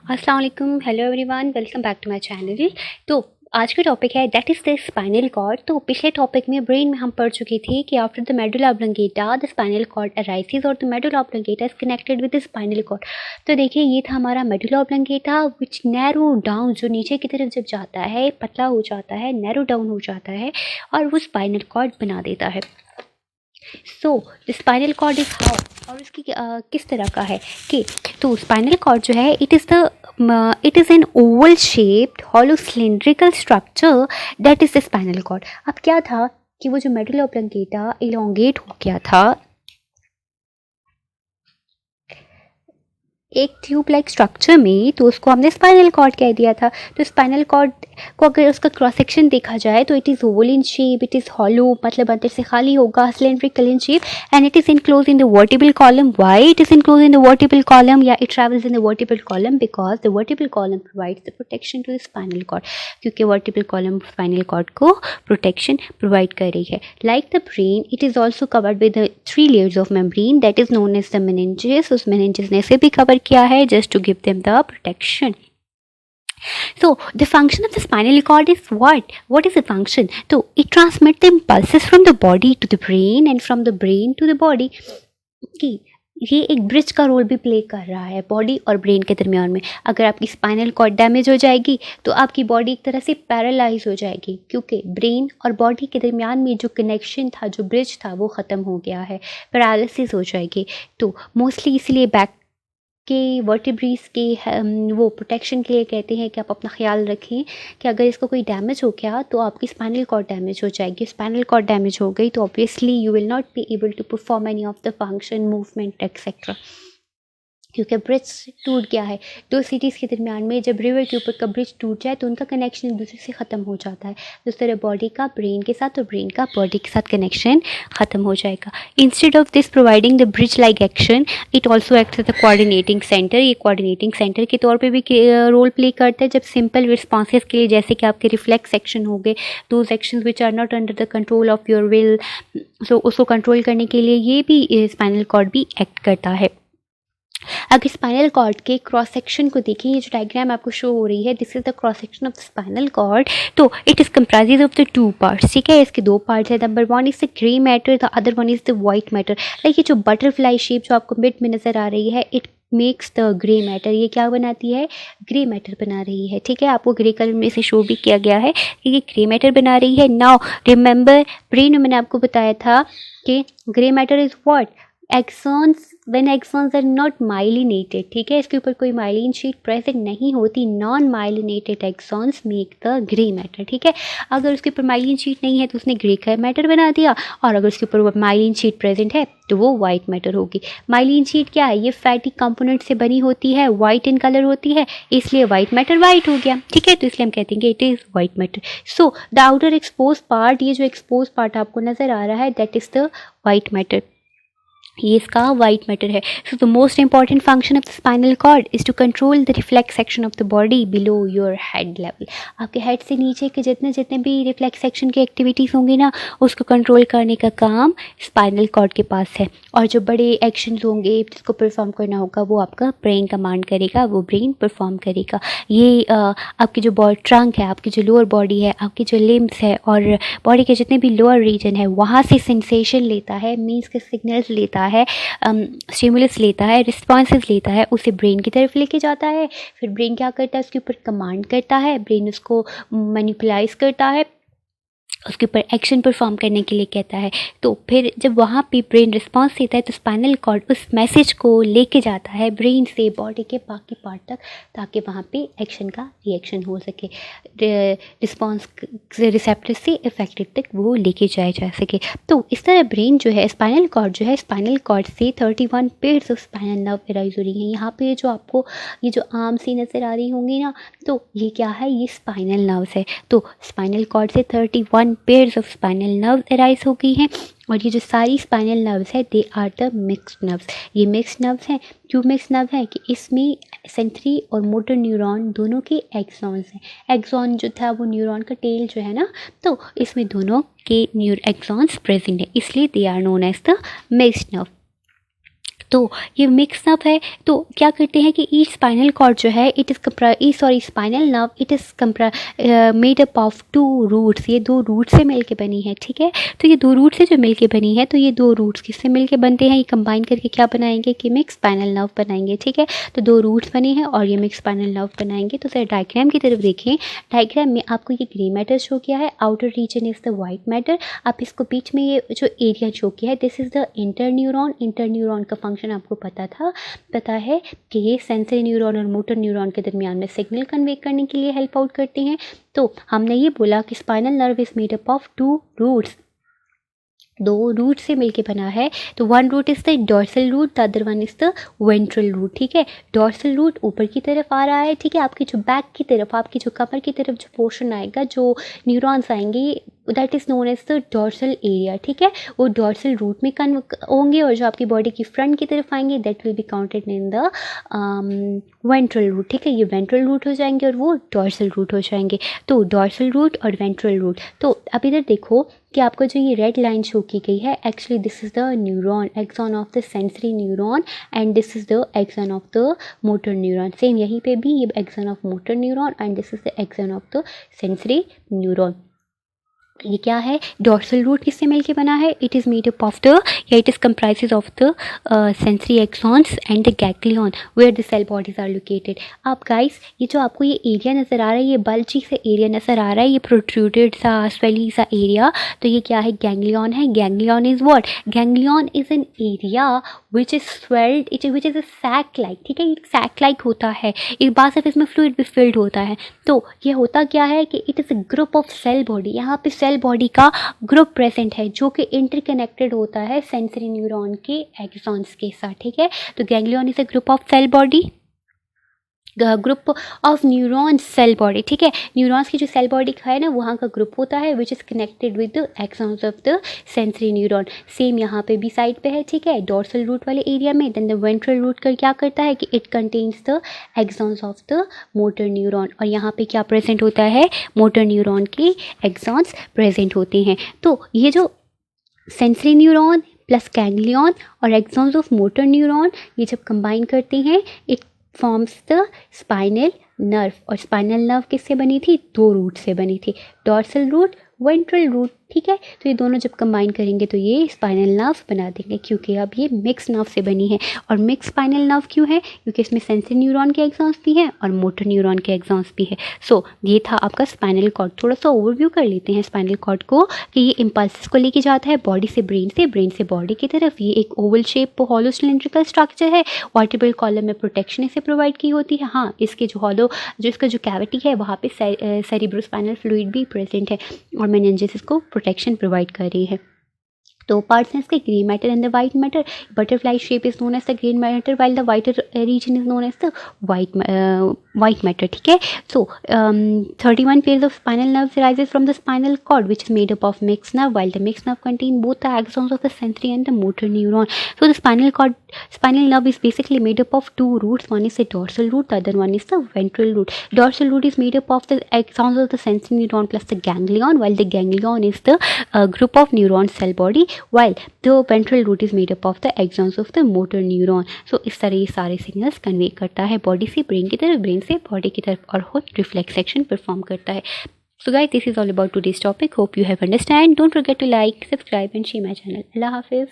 अस्सलाम वालेकुम, hello everyone, welcome back to my channel. तो आज का टॉपिक है that is the spinal cord. तो पिछले टॉपिक में ब्रेन में हम पढ़ चुके थे कि after the medulla oblongata the spinal cord arises और the medulla oblongata is connected with the spinal cord. तो देखिए ये था हमारा medulla oblongata which narrow down, जो नीचे की तरफ जब जाता है पतला हो जाता है, नैरो डाउन हो जाता है और वो स्पाइनल कॉर्ड बना देता है। So the spinal cord is how, और उसकी किस तरह का है कि तो स्पाइनल कॉर्ड जो है it is an oval shaped hollow cylindrical structure that is the spinal cord। अब क्या था कि वो जो मेडुला ऑब्लंगेटा इलोंगेट हो गया था एक ट्यूब लाइक स्ट्रक्चर में, तो उसको हमने स्पाइनल कॉर्ड कह दिया था। तो स्पाइनल कॉर्ड को अगर उसका क्रॉस सेक्शन देखा जाए तो it is oval in shape, it is hollow, मतलब अंदर से खाली होगा, cylindrical in shape, and it is enclose in the vertebral column. Why it is enclose in the vertebral column या it travels in the vertebral column? Because the vertebral column provides the protection to the spinal cord, क्योंकि vertebral column spinal cord को protection provide कर रही है। Like the brain it is also covered with 3 layers of membrane that is known as the meninges. उस meninges ने से भी cover किया है just to give them the protection. So the function of the spinal cord is what? What is the function? So it transmits the impulses from the body to the brain and from the brain to the body. कि ये एक bridge का role भी play कर रहा है body और brain के दरमियान में। अगर आपकी स्पाइनल कॉर्ड डैमेज हो जाएगी तो आपकी बॉडी एक तरह से पैरालाइज हो जाएगी, क्योंकि ब्रेन और बॉडी के दरमियान में जो कनेक्शन था, जो ब्रिज था, वो ख़त्म हो गया है, पैरालिसिस हो जाएगी। तो मोस्टली इसलिए बैक के वर्टिब्रीज के वो प्रोटेक्शन के लिए कहते हैं कि आप अपना ख्याल रखें कि अगर इसको कोई डैमेज हो गया तो आपकी स्पाइनल कॉर्ड डैमेज हो जाएगी। स्पाइनल कॉर्ड डैमेज हो गई तो obviously you will not be able to perform any of the function, movement etcetera, क्योंकि ब्रिज टूट गया है। 2 सिटीज़ के दरमियान में जब रिवर के ऊपर का ब्रिज टूट जाए तो उनका कनेक्शन एक दूसरे से ख़त्म हो जाता है। उस तरह बॉडी का ब्रेन के साथ और ब्रेन का बॉडी के साथ कनेक्शन ख़त्म हो जाएगा। Instead of this providing the bridge like action it also acts as the coordinating centre. ये कोऑर्डिनेटिंग सेंटर के तौर पर भी रोल प्ले करता है जब सिंपल रिस्पॉन्सेज के लिए, जैसे कि आपके रिफ्लेक्स एक्शन हो गए, those actions which are not under the control of your will, so उसको कंट्रोल करने के लिए ये भी स्पाइनल कॉर्ड भी एक्ट करता है। अगर स्पाइनल कॉर्ड के क्रॉस सेक्शन को देखें, ये जो डायग्राम आपको शो हो रही है, this is the cross section of the spinal cord. तो it is comprises of the 2 parts. ठीक है, इसके 2 पार्ट्स है। Number 1 is the grey matter, the other 1 is the white matter. Like ये जो बटरफ्लाई शेप जो आपको मिड में नजर आ रही है, it makes the grey matter. ये क्या बनाती है? ग्रे मैटर बना रही है। ठीक है, आपको ग्रे कलर में से शो भी किया गया है कि ये ग्रे मैटर बना रही है। नाउ रिमेंबर, ब्रेन में मैंने आपको बताया था कि grey matter is what? Axons, when axons are not myelinated. ठीक है, इसके ऊपर कोई माइलिन शीट प्रेजेंट नहीं होती। Non myelinated axons make the grey matter. ठीक है, अगर उसके ऊपर माइलिन शीट नहीं है तो उसने ग्रे मैटर बना दिया, और अगर उसके ऊपर माइलिन शीट प्रेजेंट है तो वो वाइट मैटर होगी। माइलिन शीट क्या है? ये फैटी कंपोनेंट से बनी होती है, वाइट इन कलर होती है, इसलिए वाइट मैटर वाइट हो गया। ठीक है, तो इसलिए हम कहते हैं कि it is white matter. So the outer exposed part, ये जो एक्सपोज पार्ट आपको नजर आ रहा है, that is the white matter. ये इसका वाइट मैटर है। So the most important function of the spinal cord is to control the reflex section of the body below your head level. आपके head से नीचे के जितने भी रिफ्लेक्स सेक्शन की एक्टिविटीज़ होंगी ना, उसको कंट्रोल करने का काम स्पाइनल कॉर्ड के पास है। और जो बड़े एक्शन होंगे जिसको परफॉर्म करना होगा वो आपका ब्रेन कमांड करेगा, वो ब्रेन परफॉर्म करेगा। ये आपकी जो बॉडी ट्रंक है, आपकी जो लोअर बॉडी है, आपकी जो लिम्स है और बॉडी के जितने भी लोअर रीजन है, वहाँ से सेंसेशन लेता है, मीन्स के सिग्नल्स लेता है, स्टिमुलस लेता है, रिस्पॉन्सेस लेता है, उसे ब्रेन की तरफ लेके जाता है। फिर ब्रेन क्या करता है? उसके ऊपर कमांड करता है, ब्रेन उसको मैनिपुलाइज करता है, उसके ऊपर एक्शन परफॉर्म करने के लिए कहता है। तो फिर जब वहाँ पे ब्रेन रिस्पांस देता है तो स्पाइनल कॉर्ड उस मैसेज को लेके जाता है ब्रेन से बॉडी के बाकी पार्ट तक, ताकि वहाँ पे एक्शन का रिएक्शन हो सके, रिस्पांस रिसेप्टर से इफेक्टेड तक वो लेके जाया जा सके। तो इस तरह ब्रेन जो है, स्पाइनल कॉर्ड जो है, स्पाइनल कॉर्ड से 31 pairs of spinal nerve arise हो रही हैं। यहाँ पे जो आपको ये जो आर्म सी नज़र आ रही होंगी ना, तो ये क्या है? ये स्पाइनल नर्व्स है। तो स्पाइनल कॉर्ड से 31 pairs of spinal nerve arise हो गई हैं, और ये जो सारी स्पाइनल नर्व्स है they are the mixed nerves. ये मिक्स्ड नर्व्स हैं। क्यों मिक्स्ड नर्व है? कि इसमें सेंसरी और मोटर न्यूरॉन दोनों के एक्सॉन्स हैं। एक्सॉन जो था वो न्यूरॉन का टेल जो है ना, तो इसमें दोनों के एक्सॉन्स प्रेजेंट है, इसलिए they are known as the mixed nerve. तो ये मिक्स नर्व है, तो क्या करते हैं कि ईच स्पाइनल कॉर्ड जो है it is spinal nerve it is made up of 2 roots. ये 2 रूट से मिलके बनी है, ठीक है। तो ये 2 रूट से जो मिलके बनी है, तो ये 2 रूट्स किससे मिलके बनते हैं, ये कंबाइन करके क्या बनाएंगे कि मिक्स स्पाइनल नर्व बनाएंगे, ठीक है। तो 2 रूट्स बने हैं और ये मिक्स स्पाइनल नर्व बनाएंगे। तो सर डायग्राम की तरफ देखें, डायग्राम में आपको ये ग्रे मैटर शो किया है, outer region is the white matter. आप इसको बीच में ये जो एरिया शो किया है, this is the interneuron. Interneuron का फंक्शन आपको पता है कि ये सेंसरी न्यूरॉन और मोटर न्यूरॉन के दरमियान में सिग्नल कन्वे करने के लिए हेल्प आउट करते हैं। तो हमने ये बोला कि spinal nerve is made up of 2 roots, 2 root से मिलके बना है। तो 1 root is the dorsal root, the other one is the ventral root, ठीक है। डॉर्सल रूट ऊपर की तरफ आ रहा है, ठीक है। आपकी जो बैक की तरफ, आपकी जो कमर की तरफ जो पोर्शन आएगा, जो न्यूरॉन्स आएंगे, that is known as the dorsal area, ठीक है। वो डॉर्सल रूट में होंगे और जो आपकी बॉडी की फ्रंट की तरफ आएंगे that will be counted in the ventral root, ठीक है। ये वेंट्रल रूट हो जाएंगे और वो डॉर्सल रूट हो जाएंगे। तो डॉर्सल रूट और वेंट्रल रूट। तो अब इधर देखो कि आपको जो ये रेड लाइन शो की गई है, actually this is the neuron, axon of the sensory neuron and this is the axon of the motor neuron. Same यहीं पे भी ये axon of motor neuron and this is the axon of the sensory neuron. ये क्या है, dorsal root किससे मिलके बना है, it is made up of the, या it is comprises of the sensory axons and the ganglion where the cell bodies are located. आप guys ये जो आपको ये एरिया नज़र आ रहा है, ये बल्जी सा एरिया नज़र आ रहा है, ये प्रोट्रूडेड सा स्वेली सा एरिया, तो ये क्या है, गैंग्लियन है। Ganglion is what, ganglion is an area which is swelled, which is a sac like, ठीक है। एक सैक लाइक होता है, एक बार सिर्फ इसमें फ्लूइड भी फिल्ड होता है। तो ये होता क्या है कि it is a group of cell body, यहाँ पे सेल बॉडी का ग्रुप प्रेजेंट है जो कि इंटरकनेक्टेड होता है सेंसरी न्यूरॉन के एक्सॉन्स के साथ, ठीक है। तो ganglion is a group of cell body, group of neurons cell body, ठीक है। न्यूरॉन्स की जो सेल बॉडी का है ना, वहाँ का ग्रुप होता है which is connected with the axons of the sensory neuron. Same यहाँ पे भी साइड पे है, ठीक है, डॉर्सल रूट वाले एरिया में। देन द वेंट्रल रूट का क्या करता है कि it contains the axons of the motor neuron, और यहाँ पे क्या प्रेजेंट होता है, मोटर न्यूरॉन के एक्सॉन्स प्रेजेंट होते हैं। तो ये जो सेंसरी न्यूरॉन प्लस गैंग्लियन और एक्सॉन्स ऑफ मोटर न्यूरॉन, ये जब कंबाइन करते हैं it forms the spinal nerve. और स्पाइनल नर्व किससे बनी थी, 2 रूट से बनी थी, डॉर्सल रूट, वेंट्रल रूट, ठीक है। तो ये दोनों जब कंबाइन करेंगे तो ये स्पाइनल नर्व बना देंगे, क्योंकि अब ये मिक्स नर्व से बनी है। और मिक्स स्पाइनल नर्व क्यों है, क्योंकि इसमें सेंसरी न्यूरॉन के एक्सॉन्स भी हैं और मोटर न्यूरॉन के एक्सॉन्स भी है। सो ये था आपका स्पाइनल कॉर्ड। थोड़ा सा ओवरव्यू कर लेते हैं स्पाइनल कॉर्ड को, कि ये इम्पल्स को लेके जाता है बॉडी से ब्रेन से बॉडी की तरफ। ये एक Oval shape hollow cylindrical structure है, वर्टिब्रल कॉलम में प्रोटेक्शन इसे प्रोवाइड की होती है। हाँ, इसके जो इसका जो कैविटी है वहाँ पे सेरिब्रोस्पाइनल फ्लूइड भी प्रेजेंट है और मेनिंजेस इसको प्रोटेक्शन प्रोवाइड कर रही है। तो पार्ट्स हैं इसके, grey matter and the white matter. Butterfly shape is known as the green matter while the whiter region is known as the white matter, ठीक है। सो 31 pairs of spinal nerves arises from the spinal cord which is made up of mixed nerve, while the mixed nerve contain both the axons of the sensory and the motor neuron. So the spinal nerve is basically made up of 2 roots. One is the dorsal root, the other one is the ventral root. Dorsal root is made up of the axons of the sensory neuron plus the ganglion, while the ganglion is the group of neuron cell body, while the ventral root is made up of the axons of the motor neuron. So इस तरह ये सारे signals convey करता है body से brain की तरफ, brain से बॉडी की तरफ, और खुद रिफ्लेक्स एक्शन परफॉर्म करता है। So guys, this is all about today's topic. Hope you have understand. Don't forget to like, subscribe and share my channel. Allah Hafiz.